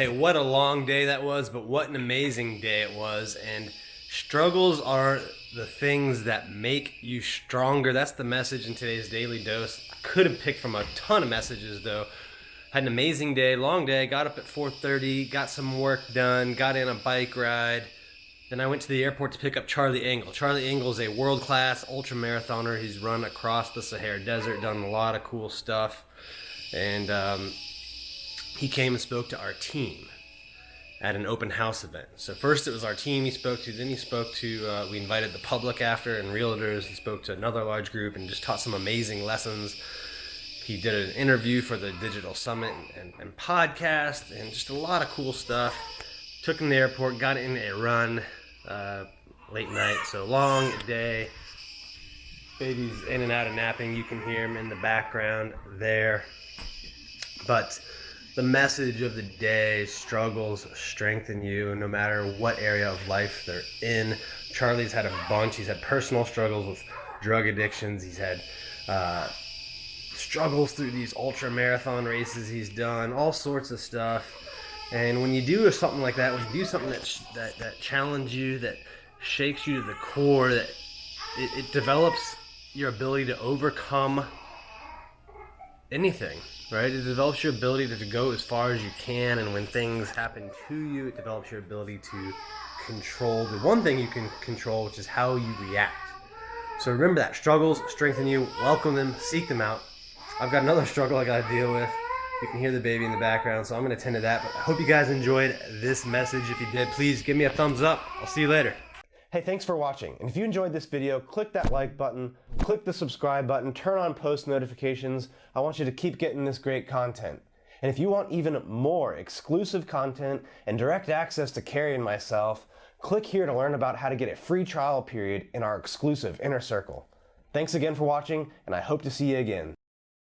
Hey, what a long day that was, but what an amazing day it was. And struggles are the things that make you stronger. That's the message in today's Daily Dose. I could have picked from a ton of messages though. Had an amazing day, long day, got up at 4:30, got some work done, got in a bike ride. Then I went to the airport to pick up Charlie Engle. Charlie Engle is a world-class ultramarathoner. He's run across the Sahara Desert, done a lot of cool stuff. And he came and spoke to our team at an open house event. So first it was our team he spoke to, then he spoke to, we invited the public after and realtors. He spoke to another large group and just taught some amazing lessons. He did an interview for the digital summit and podcast and just a lot of cool stuff. Took him to the airport, got in a run late night, so long day. Baby's in and out of napping. You can hear him in the background there. But the message of the day: struggles strengthen you no matter what area of life they're in. Charlie's had a bunch. He's had personal struggles with drug addictions. He's had struggles through these ultra marathon races he's done, all sorts of stuff. And when you do something like that, when you do something that challenges you, that shakes you to the core, that it develops your ability to overcome anything, right? It develops your ability to go as far as you can, and when things happen to you, it develops your ability to control the one thing you can control, which is how you react. So remember that struggles strengthen you. Welcome them, seek them out. I've got another struggle I got to deal with. You can hear the baby in the background, so I'm going to tend to that. But I hope you guys enjoyed this message. If you did, please give me a thumbs up. I'll see you later. Hey, thanks for watching. And if you enjoyed this video, click that like button, click the subscribe button, turn on post notifications. I want you to keep getting this great content. And if you want even more exclusive content and direct access to Carrie and myself, click here to learn about how to get a free trial period in our exclusive Inner Circle. Thanks again for watching, and I hope to see you again.